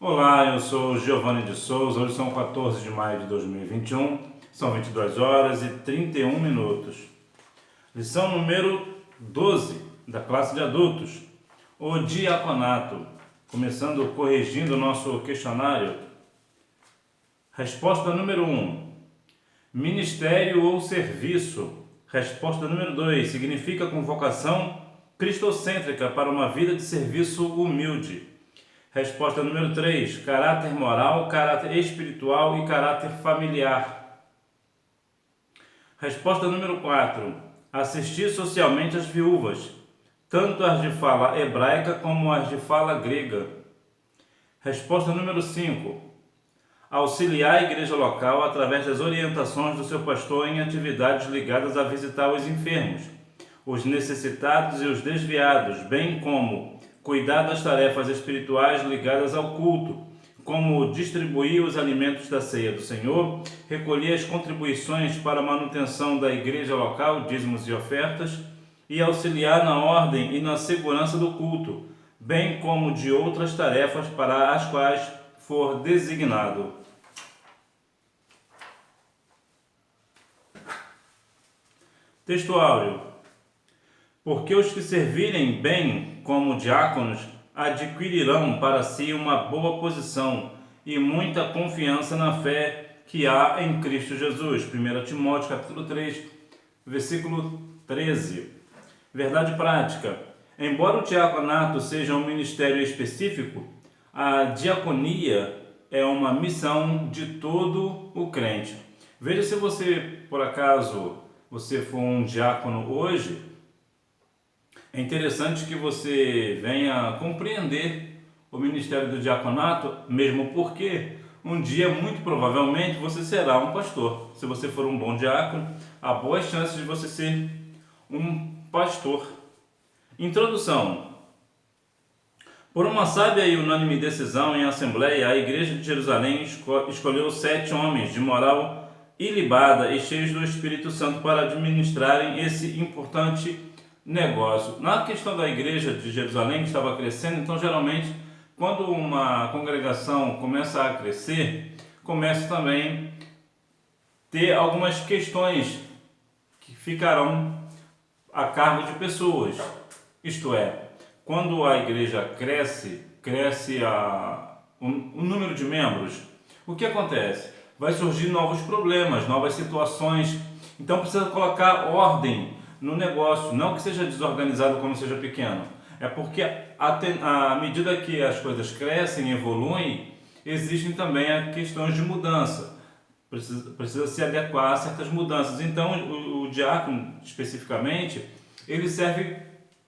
Olá, eu sou Giovanni de Souza. Hoje são 14 de maio de 2021, são 22 horas e 31 minutos. Lição número 12 da classe de adultos, o diaconato. Começando corrigindo o nosso questionário. Resposta número 1, ministério ou serviço. Resposta número 2, significa convocação cristocêntrica para uma vida de serviço humilde. Resposta número 3, caráter moral, caráter espiritual e caráter familiar. Resposta número 4, assistir socialmente às viúvas, tanto as de fala hebraica como as de fala grega. Resposta número 5, auxiliar a igreja local através das orientações do seu pastor em atividades ligadas a visitar os enfermos, os necessitados e os desviados, bem como cuidar das tarefas espirituais ligadas ao culto, como distribuir os alimentos da ceia do Senhor, recolher as contribuições para a manutenção da igreja local, dízimos e ofertas, e auxiliar na ordem e na segurança do culto, bem como de outras tarefas para as quais for designado. Texto áureo. Porque os que servirem bem como diáconos adquirirão para si uma boa posição e muita confiança na fé que há em Cristo Jesus. 1 Timóteo capítulo 3, versículo 13. Verdade prática. Embora o diaconato seja um ministério específico, a diaconia é uma missão de todo o crente. Veja, se você, por acaso, você for um diácono hoje, é interessante que você venha compreender o ministério do diaconato, mesmo porque um dia, muito provavelmente, você será um pastor. Se você for um bom diácono, há boas chances de você ser um pastor. Introdução. Por uma sábia e unânime decisão em assembleia, a Igreja de Jerusalém escolheu 7 homens de moral ilibada e cheios do Espírito Santo para administrarem esse importante negócio. Na questão da Igreja de Jerusalém, que estava crescendo, então geralmente quando uma congregação começa a crescer, começa também a ter algumas questões que ficarão a cargo de pessoas. Isto é, quando a igreja cresce o número de membros, o que acontece? Vai surgir novos problemas, novas situações, então precisa colocar ordem no negócio, não que seja desorganizado como seja pequeno, é porque à medida que as coisas crescem, evoluem, existem também questões de mudança, precisa se adequar a certas mudanças. Então o diácono especificamente, ele serve,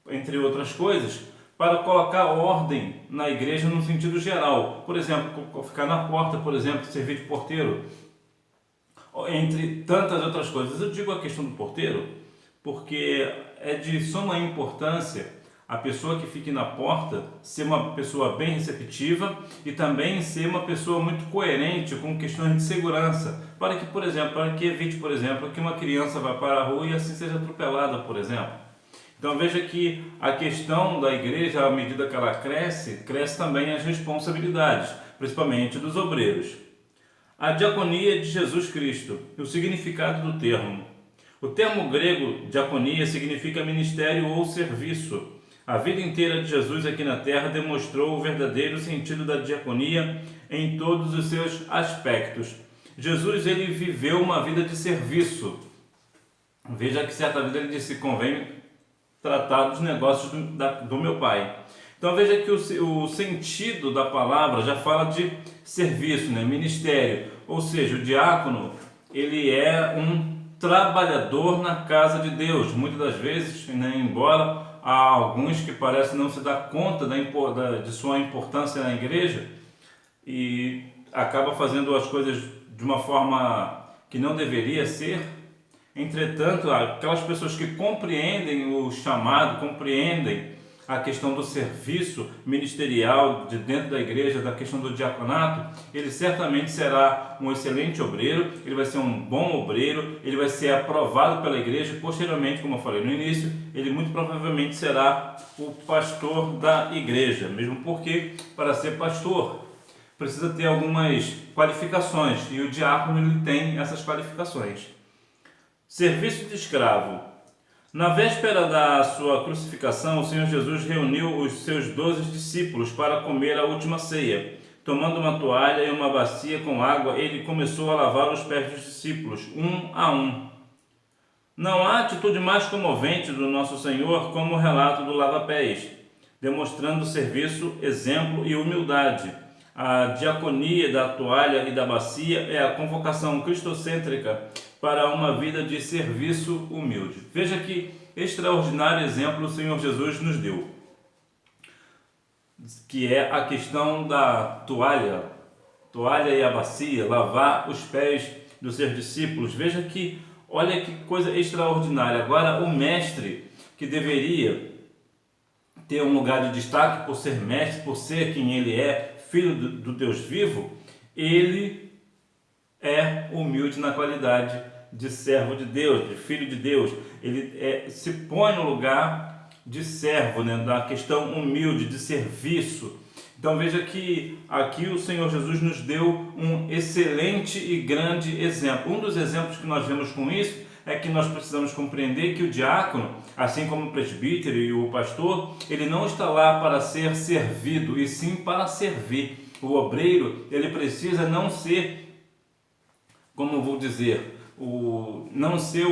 entre outras coisas, para colocar ordem na igreja no sentido geral. Por exemplo, ficar na porta, por exemplo, servir de porteiro, entre tantas outras coisas. Eu digo a questão do porteiro porque é de suma importância a pessoa que fique na porta ser uma pessoa bem receptiva e também ser uma pessoa muito coerente com questões de segurança, para que evite, por exemplo, que uma criança vá para a rua e assim seja atropelada, por exemplo. Então veja que a questão da igreja, à medida que ela cresce também as responsabilidades, principalmente dos obreiros. A diaconia de Jesus Cristo e o significado do termo. O termo grego diaconia significa ministério ou serviço. A vida inteira de Jesus aqui na terra demonstrou o verdadeiro sentido da diaconia em todos os seus aspectos. Jesus, ele viveu uma vida de serviço. Veja que certa vez ele disse: convém tratar dos negócios do meu pai. Então veja que o sentido da palavra já fala de serviço, né? Ministério, ou seja, o diácono, ele é um trabalhador na casa de Deus. Muitas das vezes, né, embora há alguns que parecem não se dar conta de sua importância na igreja e acaba fazendo as coisas de uma forma que não deveria ser. Entretanto, aquelas pessoas que compreendem o chamado, compreendem a questão do serviço ministerial de dentro da igreja, da questão do diaconato, ele certamente será um excelente obreiro, ele vai ser um bom obreiro, ele vai ser aprovado pela igreja. Posteriormente, como eu falei no início, ele muito provavelmente será o pastor da igreja, mesmo porque, para ser pastor, precisa ter algumas qualificações e o diácono ele tem essas qualificações. Serviço de escravo. Na véspera da sua crucificação, o Senhor Jesus reuniu os seus 12 discípulos para comer a última ceia. Tomando uma toalha e uma bacia com água, ele começou a lavar os pés dos discípulos, um a um. Não há atitude mais comovente do nosso Senhor como o relato do lava-pés, demonstrando serviço, exemplo e humildade. A diaconia da toalha e da bacia é a convocação cristocêntrica para uma vida de serviço humilde. Veja que extraordinário exemplo o Senhor Jesus nos deu, que é a questão da toalha e a bacia, lavar os pés dos seus discípulos. Veja que, olha que coisa extraordinária. Agora o mestre, que deveria ter um lugar de destaque por ser mestre, por ser quem ele é, filho do Deus vivo, ele é humilde na qualidade de servo de Deus, de filho de Deus. Ele se põe no lugar de servo, né, da questão humilde, de serviço. Então veja que aqui o Senhor Jesus nos deu um excelente e grande exemplo. Um dos exemplos que nós vemos com isso é que nós precisamos compreender que o diácono, assim como o presbítero e o pastor, ele não está lá para ser servido, e sim para servir. O obreiro, ele precisa não ser, como vou dizer, não ser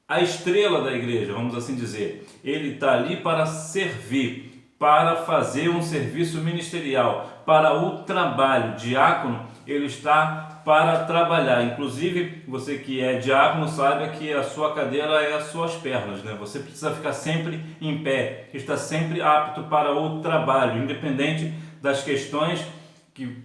a estrela da igreja, vamos assim dizer. Ele está ali para servir, para fazer um serviço ministerial, para o trabalho. Diácono, ele está para trabalhar. Inclusive, você que é diácono, saiba que a sua cadeira é as suas pernas, né? Você precisa ficar sempre em pé, estar sempre apto para o trabalho, independente das questões que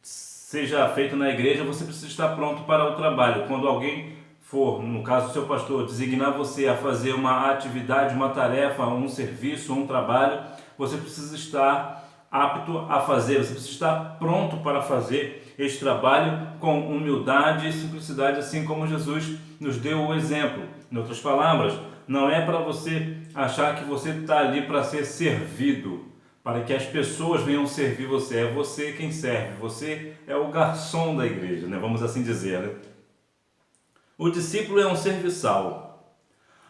seja feito na igreja, você precisa estar pronto para o trabalho. Quando alguém for, no caso do seu pastor, designar você a fazer uma atividade, uma tarefa, um serviço, um trabalho, você precisa estar apto a fazer, você precisa estar pronto para fazer este trabalho com humildade e simplicidade, assim como Jesus nos deu o exemplo. Em outras palavras, não é para você achar que você está ali para ser servido, para que as pessoas venham servir você. É você quem serve, você é o garçom da igreja, né? Vamos assim dizer, né? O discípulo é um serviçal.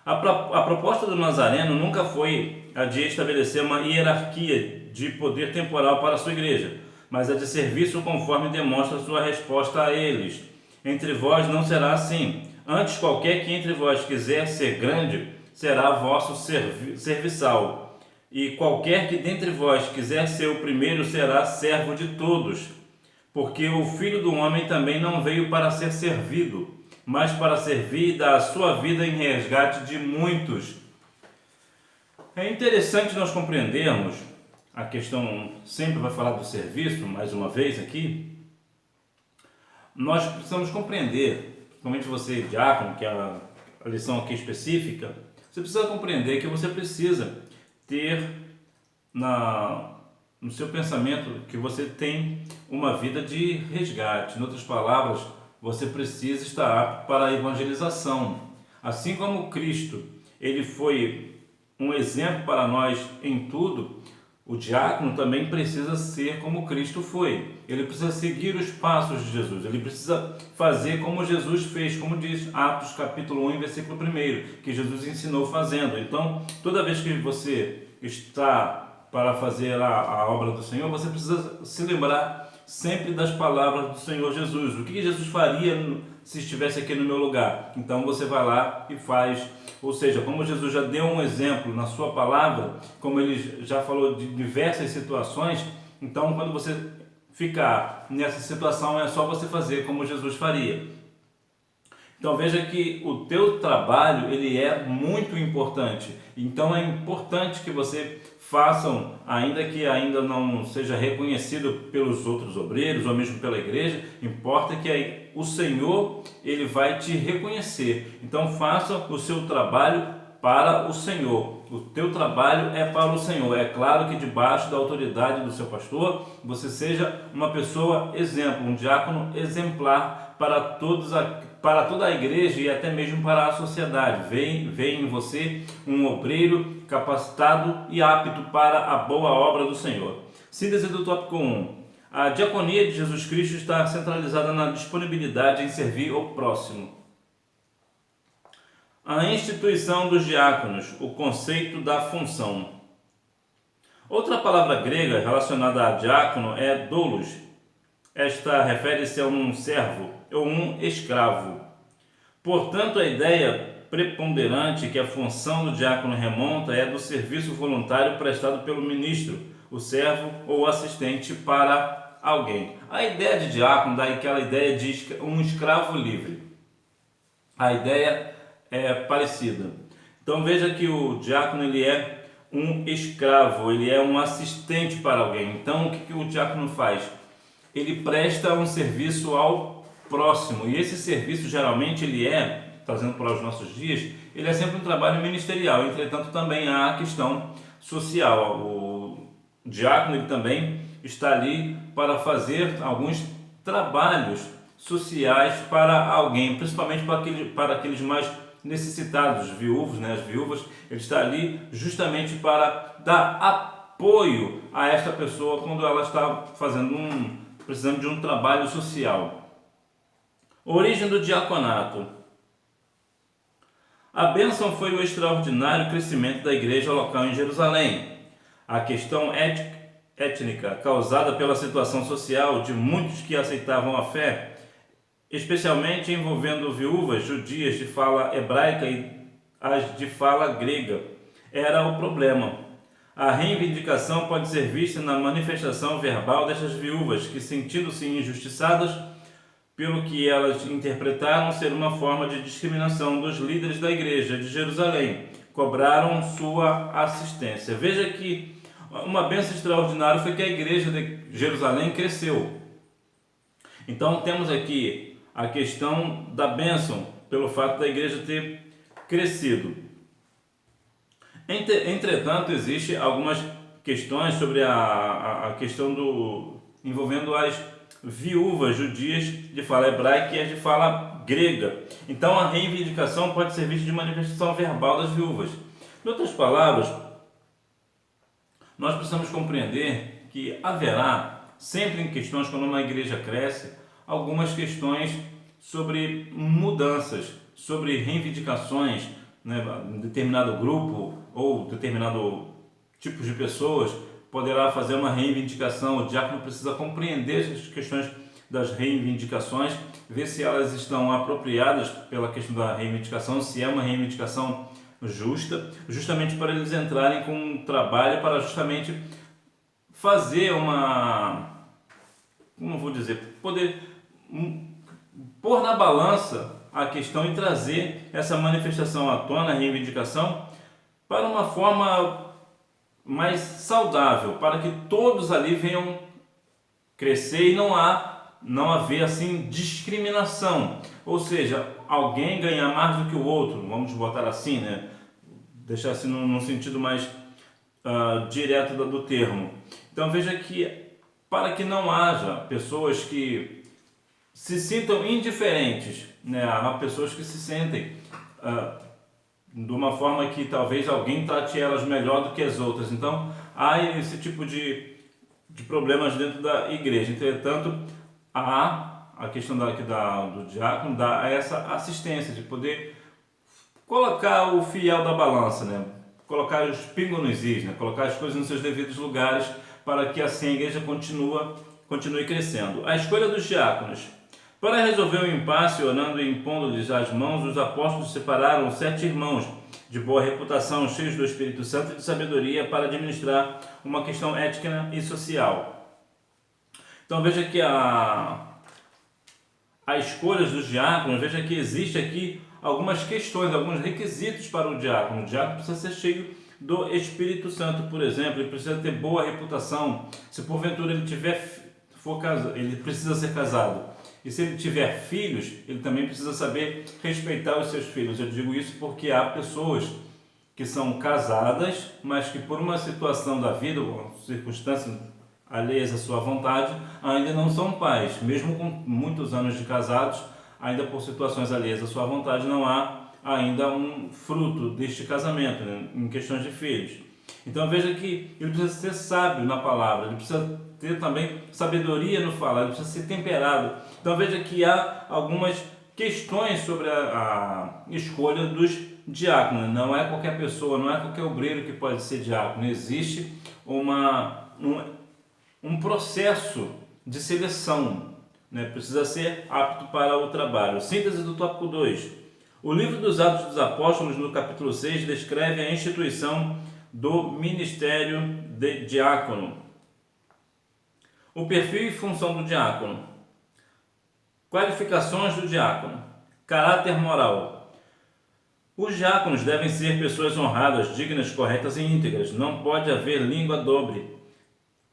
A proposta do Nazareno nunca foi a de estabelecer uma hierarquia de poder temporal para a sua igreja, mas a de serviço conforme demonstra sua resposta a eles. Entre vós não será assim. Antes, qualquer que entre vós quiser ser grande, será vosso serviçal. E qualquer que dentre vós quiser ser o primeiro, será servo de todos. Porque o Filho do Homem também não veio para ser servido, mas para servir e dar a sua vida em resgate de muitos. É interessante nós compreendermos, a questão sempre vai falar do serviço, mais uma vez aqui, nós precisamos compreender, principalmente você, diácono, que é a lição aqui específica, você precisa compreender que você precisa ter no seu pensamento que você tem uma vida de resgate. Em outras palavras, você precisa estar apto para a evangelização. Assim como Cristo, ele foi um exemplo para nós em tudo, o diácono também precisa ser como Cristo foi. Ele precisa seguir os passos de Jesus. Ele precisa fazer como Jesus fez, como diz Atos capítulo 1, versículo 1, que Jesus ensinou fazendo. Então, toda vez que você está para fazer a obra do Senhor, você precisa se lembrar sempre das palavras do Senhor Jesus. O que Jesus faria se estivesse aqui no meu lugar? Então você vai lá e faz. Ou seja, como Jesus já deu um exemplo na sua palavra, como ele já falou de diversas situações, então quando você ficar nessa situação é só você fazer como Jesus faria. Então veja que o teu trabalho ele é muito importante. Então é importante que você façam, ainda que ainda não seja reconhecido pelos outros obreiros ou mesmo pela igreja, importa que aí o Senhor ele vai te reconhecer. Então faça o seu trabalho para o Senhor. O teu trabalho é para o Senhor. É claro que debaixo da autoridade do seu pastor, você seja uma pessoa exemplo, um diácono exemplar para toda a igreja e até mesmo para a sociedade. Vê em você um obreiro capacitado e apto para a boa obra do Senhor. Síntese do tópico 1. A diaconia de Jesus Cristo está centralizada na disponibilidade em servir o próximo. A instituição dos diáconos, o conceito da função. Outra palavra grega relacionada a diácono é doulos. Esta refere-se a um servo ou um escravo. Portanto, a ideia preponderante que a função do diácono remonta é do serviço voluntário prestado pelo ministro, o servo ou assistente para alguém. A ideia de diácono dá aquela ideia de um escravo livre. A ideia é parecida. Então veja que o diácono ele é um escravo, ele é um assistente para alguém. Então o que o diácono faz? Ele presta um serviço ao próximo, e esse serviço geralmente ele é, trazendo para os nossos dias, ele é sempre um trabalho ministerial. Entretanto também há a questão social. O diácono ele também está ali para fazer alguns trabalhos sociais para alguém, principalmente para aqueles mais necessitados, viúvos, né? As viúvas, ele está ali justamente para dar apoio a esta pessoa quando ela está precisando de um trabalho social. Origem do diaconato. A bênção foi o extraordinário crescimento da igreja local em Jerusalém. A questão étnica causada pela situação social de muitos que aceitavam a fé, especialmente envolvendo viúvas judias de fala hebraica e as de fala grega, era o problema. A reivindicação pode ser vista na manifestação verbal destas viúvas, que, sentindo-se injustiçadas pelo que elas interpretaram ser uma forma de discriminação dos líderes da igreja de Jerusalém, cobraram sua assistência. Veja que uma bênção extraordinária foi que a igreja de Jerusalém cresceu. Então temos aqui a questão da bênção, pelo fato da igreja ter crescido. Entretanto, existem algumas questões sobre a questão envolvendo as viúvas judias de fala hebraica e as de fala grega. Então, a reivindicação pode ser vista de manifestação verbal das viúvas. Em outras palavras, nós precisamos compreender que haverá, sempre em questões quando uma igreja cresce, algumas questões sobre mudanças, sobre reivindicações, né? Determinado grupo ou determinado tipo de pessoas poderá fazer uma reivindicação. O diácono precisa compreender as questões das reivindicações, ver se elas estão apropriadas pela questão da reivindicação, se é uma reivindicação justa, justamente para eles entrarem com um trabalho para justamente fazer poder pôr na balança a questão e trazer essa manifestação à tona, a reivindicação, para uma forma mais saudável, para que todos ali venham crescer e não haver assim discriminação, ou seja, alguém ganhar mais do que o outro, vamos botar assim, né? Deixar assim num sentido mais direto do termo. Então veja que para que não haja pessoas que se sintam indiferentes, né? Há pessoas que se sentem de uma forma que talvez alguém trate elas melhor do que as outras. Então há esse tipo de problemas dentro da igreja. Entretanto, há a questão do diácono, dá essa assistência de poder colocar o fiel da balança, né? Colocar os pingos nos is, né? Colocar as coisas nos seus devidos lugares, para que assim a igreja continue crescendo. A escolha dos diáconos. Para resolver o impasse, orando e impondo-lhes as mãos, os apóstolos separaram 7 irmãos de boa reputação, cheios do Espírito Santo e de sabedoria, para administrar uma questão ética e social. Então veja que a escolha dos diáconos, veja que existe aqui algumas questões, alguns requisitos para o diácono. O diácono precisa ser cheio do Espírito Santo, por exemplo, ele precisa ter boa reputação. Se porventura ele precisa ser casado. E se ele tiver filhos, ele também precisa saber respeitar os seus filhos. Eu digo isso porque há pessoas que são casadas, mas que por uma situação da vida, ou circunstâncias alheias à sua vontade, ainda não são pais. Mesmo com muitos anos de casados, ainda por situações alheias à sua vontade, não há ainda um fruto deste casamento, né, em questões de filhos. Então veja que ele precisa ser sábio na palavra, ele precisa ter também sabedoria no falar, ele precisa ser temperado. Então veja que há algumas questões sobre a escolha dos diáconos. Não é qualquer pessoa, não é qualquer obreiro que pode ser diácono. Existe um processo de seleção, né? Precisa ser apto para o trabalho. Síntese do tópico 2. O livro dos Atos dos Apóstolos, no capítulo 6, descreve a instituição do ministério de diácono. O perfil e função do diácono. Qualificações do diácono. Caráter moral. Os diáconos devem ser pessoas honradas, dignas, corretas e íntegras. Não pode haver língua dobre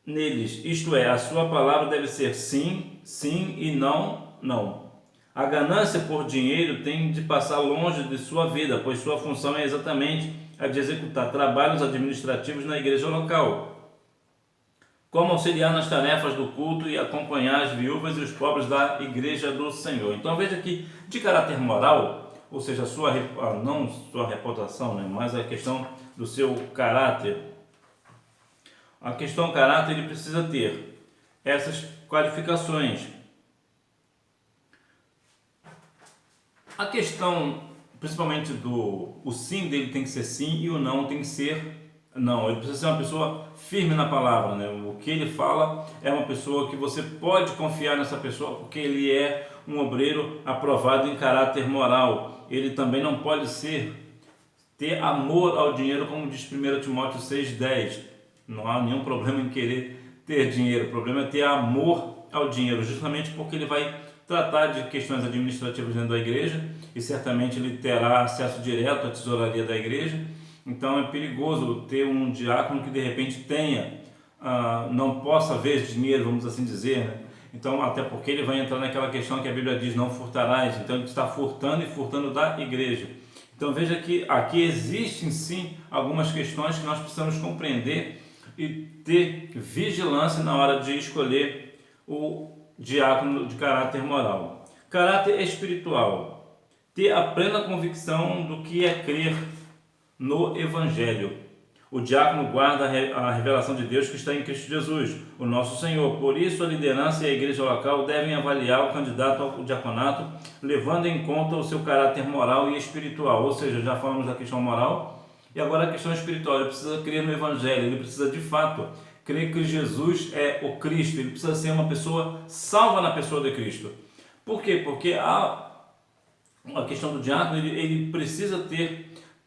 neles, isto é, a sua palavra deve ser sim, sim e não, não. A ganância por dinheiro tem de passar longe de sua vida, pois sua função é exatamente a de executar trabalhos administrativos na igreja local, como auxiliar nas tarefas do culto e acompanhar as viúvas e os pobres da igreja do Senhor. Então veja que de caráter moral, ou seja, não sua reputação, né, mas a questão do seu caráter. A questão caráter, ele precisa ter essas qualificações. A questão, principalmente o sim dele tem que ser sim e o não tem que ser não. Ele precisa ser uma pessoa firme na palavra, né? O que ele fala é uma pessoa que você pode confiar nessa pessoa, porque ele é um obreiro aprovado em caráter moral. Ele também não pode ter amor ao dinheiro, como diz 1 Timóteo 6,10. Não há nenhum problema em querer ter dinheiro, o problema é ter amor ao dinheiro, justamente porque ele vai tratar de questões administrativas dentro da igreja e certamente ele terá acesso direto à tesouraria da igreja. Então é perigoso ter um diácono que de repente não possa ver dinheiro, vamos assim dizer, né? Então, até porque ele vai entrar naquela questão que a Bíblia diz, não furtarás, então ele está furtando e furtando da igreja. Então veja que aqui existem sim algumas questões que nós precisamos compreender e ter vigilância na hora de escolher o diácono de caráter moral. Caráter espiritual. Ter a plena convicção do que é crer no Evangelho. O diácono guarda a revelação de Deus que está em Cristo Jesus, o nosso Senhor. Por isso, a liderança e a igreja local devem avaliar o candidato ao diaconato, levando em conta o seu caráter moral e espiritual. Ou seja, já falamos da questão moral, e agora a questão espiritual. Ele precisa crer no Evangelho, ele precisa de fato crer que Jesus é o Cristo, ele precisa ser uma pessoa salva na pessoa de Cristo. Por quê? Porque a questão do diácono, ele precisa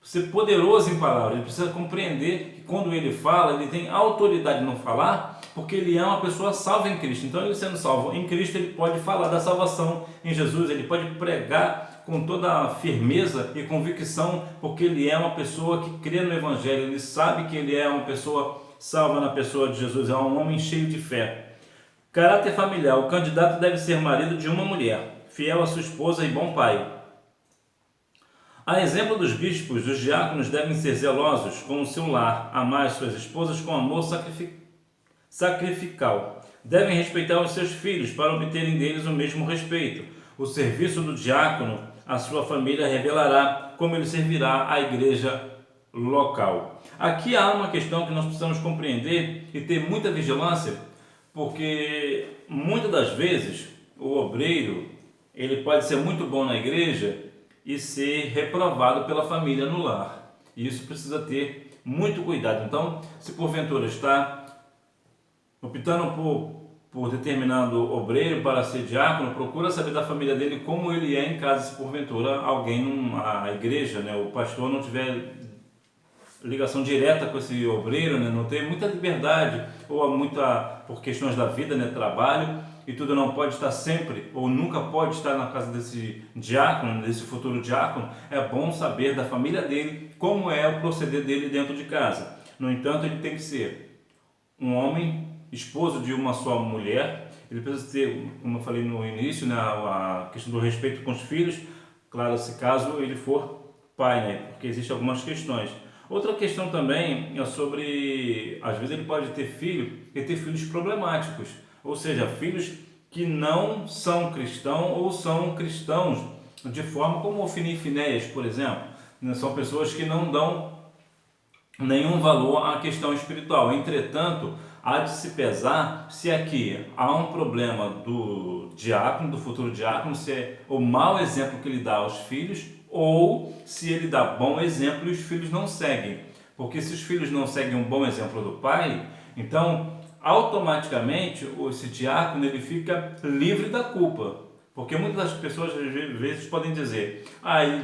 ser poderoso em palavras, ele precisa compreender que quando ele fala, ele tem autoridade no falar, porque ele é uma pessoa salva em Cristo. Então, ele sendo salvo em Cristo, ele pode falar da salvação em Jesus, ele pode pregar com toda a firmeza e convicção, porque ele é uma pessoa que crê no Evangelho, ele sabe que ele é uma pessoa salva na pessoa de Jesus, é um homem cheio de fé. Caráter familiar. O candidato deve ser marido de uma mulher, fiel à sua esposa e bom pai. A exemplo dos bispos, os diáconos devem ser zelosos com o seu lar, amar as suas esposas com amor sacrificial. Devem respeitar os seus filhos para obterem deles o mesmo respeito. O serviço do diácono à sua família revelará como ele servirá à igreja local. Aqui há uma questão que nós precisamos compreender e ter muita vigilância, porque muitas das vezes o obreiro ele pode ser muito bom na igreja e ser reprovado pela família no lar. E isso precisa ter muito cuidado. Então, se porventura está optando por determinado obreiro para ser diácono, procura saber da família dele como ele é em casa, se porventura a igreja, né, o pastor não tiver ligação direta com esse obreiro, né, não tem muita liberdade, ou por questões da vida, né, trabalho, e tudo não pode estar sempre, ou nunca pode estar na casa desse diácono, desse futuro diácono. É bom saber da família dele, como é o proceder dele dentro de casa. No entanto, ele tem que ser um homem, esposo de uma só mulher. Ele precisa ter, como eu falei no início, né, a questão do respeito com os filhos, claro, se caso ele for pai, né, porque existem algumas questões. Outra questão também é sobre, às vezes ele pode ter filho e ter filhos problemáticos, ou seja, filhos que não são cristãos ou são cristãos de forma como Ofni e Finéias, por exemplo. São pessoas que não dão nenhum valor à questão espiritual. Entretanto, há de se pesar se aqui há um problema do diácono, do futuro diácono, se é o mau exemplo que ele dá aos filhos ou se ele dá bom exemplo e os filhos não seguem. Porque se os filhos não seguem um bom exemplo do pai, então automaticamente esse diácono ele fica livre da culpa. Porque muitas das pessoas às vezes podem dizer,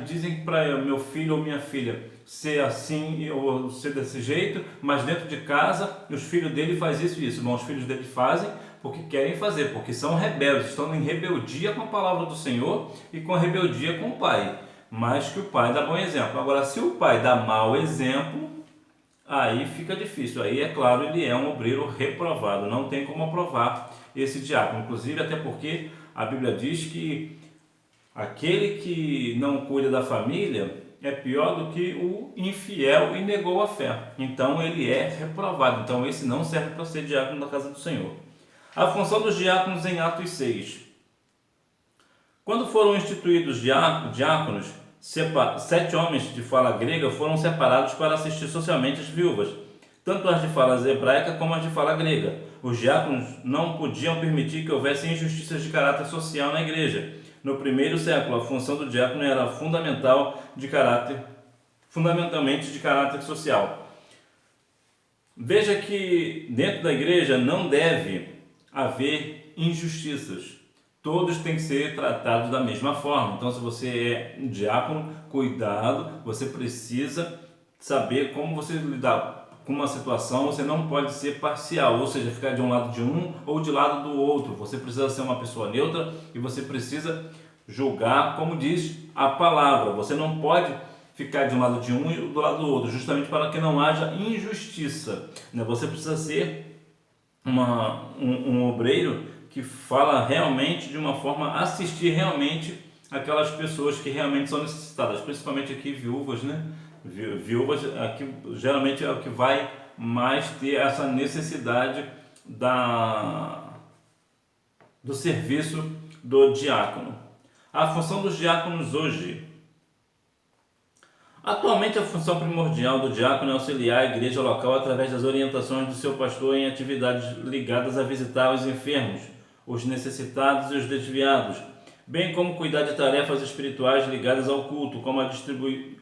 dizem para meu filho ou minha filha ser assim ou ser desse jeito, mas dentro de casa os filhos dele fazem isso e isso. Bom, os filhos dele fazem porque querem fazer, porque são rebeldes, estão em rebeldia com a palavra do Senhor e com a rebeldia com o pai. Mas que o pai dá bom exemplo. Agora, se o pai dá mau exemplo, aí fica difícil. Aí, é claro, ele é um obreiro reprovado, não tem como aprovar esse diácono. Inclusive, até porque a Bíblia diz que aquele que não cuida da família é pior do que o infiel e negou a fé. Então, ele é reprovado. Então, esse não serve para ser diácono da casa do Senhor. A função dos diáconos em Atos 6. Quando foram instituídos diáconos, 7 homens de fala grega foram separados para assistir socialmente as viúvas, tanto as de fala hebraica como as de fala grega. Os diáconos não podiam permitir que houvesse injustiças de caráter social na igreja. No primeiro século, a função do diácono era fundamentalmente de caráter social. Veja que dentro da igreja não deve haver injustiças. Todos têm que ser tratados da mesma forma. Então, se você é um diácono, cuidado, você precisa saber como você lidar com uma situação. Você não pode ser parcial, ou seja, ficar de um lado de um ou de lado do outro. Você precisa ser uma pessoa neutra e você precisa julgar como diz a palavra. Você não pode ficar de um lado de um e do lado do outro, justamente para que não haja injustiça. Você precisa ser um obreiro que fala realmente de uma forma, assistir realmente aquelas pessoas que realmente são necessitadas, principalmente aqui viúvas, né? Viúvas aqui geralmente é o que vai mais ter essa necessidade do serviço do diácono. A função dos diáconos hoje. Atualmente, a função primordial do diácono é auxiliar a igreja local através das orientações do seu pastor em atividades ligadas a visitar os enfermos, os necessitados e os desviados, bem como cuidar de tarefas espirituais ligadas ao culto, como a distribuir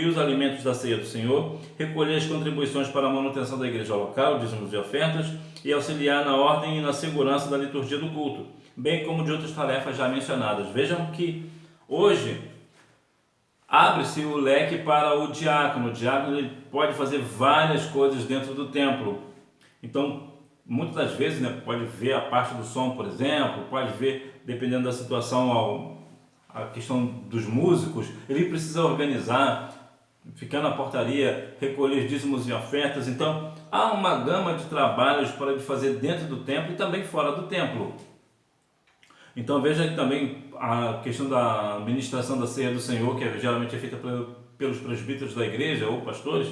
os alimentos da ceia do Senhor, recolher as contribuições para a manutenção da igreja local, dízimos e ofertas, e auxiliar na ordem e na segurança da liturgia do culto, bem como de outras tarefas já mencionadas. Vejam que hoje abre-se o leque para o diácono. O diácono ele pode fazer várias coisas dentro do templo. Então, muitas das vezes, pode ver a parte do som, por exemplo, pode ver, dependendo da situação, a questão dos músicos. Ele precisa organizar, ficar na portaria, recolher dízimos e ofertas. Então, há uma gama de trabalhos para fazer dentro do templo e também fora do templo. Então, veja que também a questão da ministração da ceia do Senhor, que geralmente é feita pelos presbíteros da igreja ou pastores.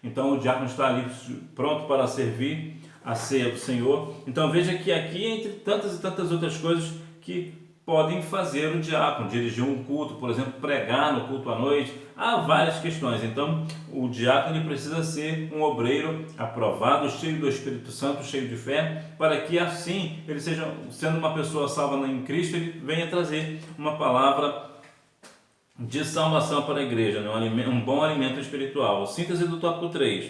Então, o diácono está ali pronto para servir a ceia do Senhor. Então, veja que aqui, entre tantas e tantas outras coisas que podem fazer o diácono, dirigir um culto, por exemplo, pregar no culto à noite, há várias questões. Então, o diácono ele precisa ser um obreiro aprovado, cheio do Espírito Santo, cheio de fé, para que assim ele seja, sendo uma pessoa salva em Cristo, ele venha trazer uma palavra de salvação para a igreja, um bom alimento espiritual. Síntese do tópico 3.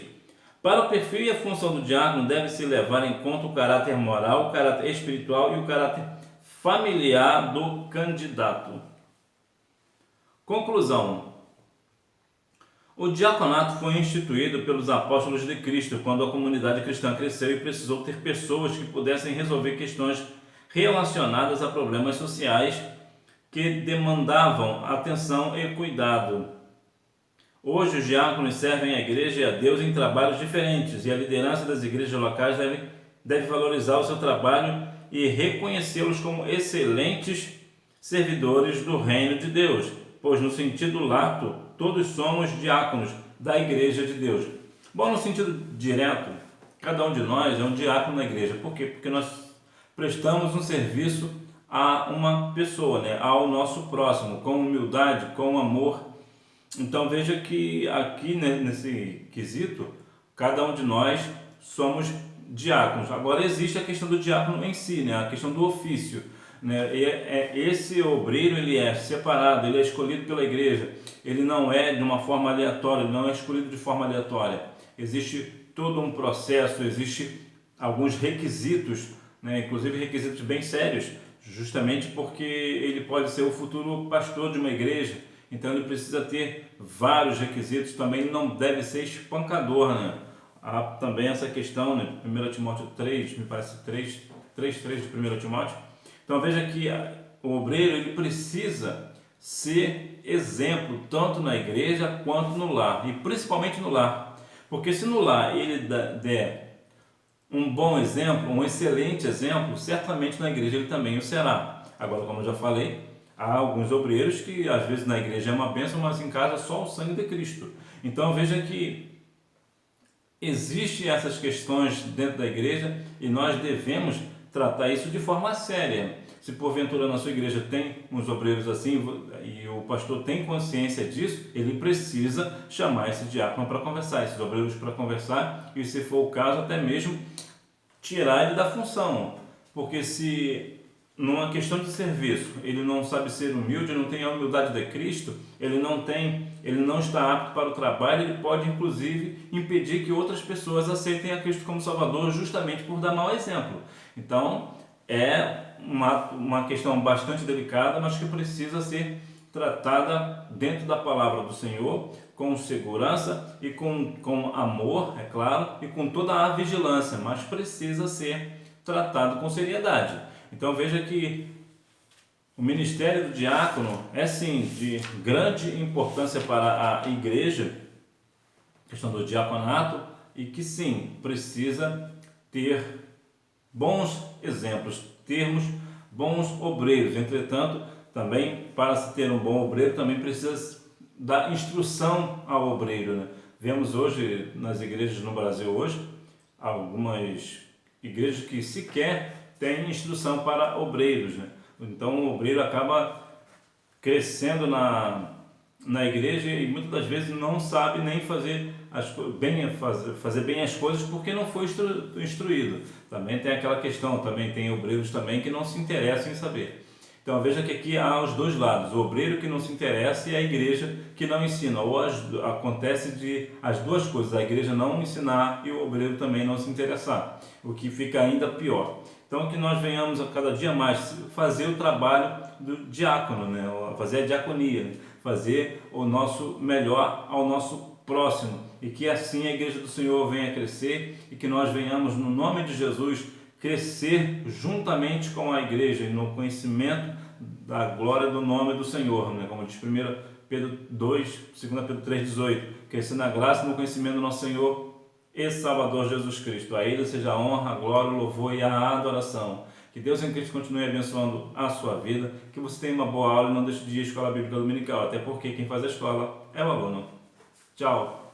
Para o perfil e a função do diácono, deve-se levar em conta o caráter moral, o caráter espiritual e o caráter familiar do candidato. Conclusão. O diaconato foi instituído pelos apóstolos de Cristo quando a comunidade cristã cresceu e precisou ter pessoas que pudessem resolver questões relacionadas a problemas sociais que demandavam atenção e cuidado. Hoje, os diáconos servem a igreja e a Deus em trabalhos diferentes e a liderança das igrejas locais deve valorizar o seu trabalho e reconhecê-los como excelentes servidores do reino de Deus, pois no sentido lato, todos somos diáconos da igreja de Deus. Bom, no sentido direto, cada um de nós é um diácono na igreja. Por quê? Porque nós prestamos um serviço a uma pessoa, ao nosso próximo, com humildade, com amor Então veja que aqui nesse quesito, cada um de nós somos diáconos. Agora existe a questão do diácono em si, né? A questão do ofício, né? Esse obreiro ele é separado, ele é escolhido pela igreja. Ele não é de uma forma aleatória, ele não é escolhido de forma aleatória. Existe todo um processo, existe alguns requisitos, né? Inclusive requisitos bem sérios, justamente porque ele pode ser o futuro pastor de uma igreja. Então ele precisa ter vários requisitos, também não deve ser espancador, né? Há também essa questão, né? 1 Timóteo 3, me parece 3 de 1 Timóteo. Então veja que o obreiro ele precisa ser exemplo tanto na igreja quanto no lar, e principalmente no lar. Porque se no lar ele der um bom exemplo, um excelente exemplo, certamente na igreja ele também o será. Agora, como eu já falei, há alguns obreiros que às vezes na igreja é uma bênção, mas em casa só o sangue de Cristo. Então veja que existem essas questões dentro da igreja e nós devemos tratar isso de forma séria. Se porventura na sua igreja tem uns obreiros assim e o pastor tem consciência disso, ele precisa chamar esse diácono para conversar, esses obreiros para conversar e, se for o caso, até mesmo tirar ele da função. Porque se numa questão de serviço ele não sabe ser humilde, não tem a humildade de Cristo, ele não está apto para o trabalho, ele pode inclusive impedir que outras pessoas aceitem a Cristo como Salvador justamente por dar mau exemplo. Então é uma questão bastante delicada, mas que precisa ser tratada dentro da palavra do Senhor, com segurança e com amor, é claro, e com toda a vigilância, mas precisa ser tratado com seriedade. Então veja que o ministério do diácono é sim de grande importância para a igreja, a questão do diaconato, e que sim, precisa ter bons exemplos, termos bons obreiros. Entretanto, também para se ter um bom obreiro, também precisa dar instrução ao obreiro, né? Vemos hoje nas igrejas no Brasil hoje, algumas igrejas que sequer têm instrução para obreiros, né? Então o obreiro acaba crescendo na igreja e muitas das vezes não sabe nem fazer fazer bem as coisas porque não foi instruído. Também tem aquela questão, também tem obreiros também que não se interessam em saber. Então veja que aqui há os dois lados, o obreiro que não se interessa e a igreja que não ensina, ou acontece de as duas coisas, a igreja não ensinar e o obreiro também não se interessar, o que fica ainda pior. Então que nós venhamos a cada dia mais fazer o trabalho do diácono, né? Fazer a diaconia, né? Fazer o nosso melhor ao nosso próximo, e que assim a igreja do Senhor venha crescer e que nós venhamos no nome de Jesus crescer juntamente com a igreja e no conhecimento da glória do nome do Senhor, né? Como diz 1 Pedro 2, 2 Pedro 3,18, crescer na graça e no conhecimento do nosso Senhor e Salvador Jesus Cristo. A Ele seja a honra, a glória, o louvor e a adoração. Que Deus em Cristo continue abençoando a sua vida, que você tenha uma boa aula e não deixe de ir à Escola Bíblica Dominical, até porque quem faz a escola é o aluno. Tchau!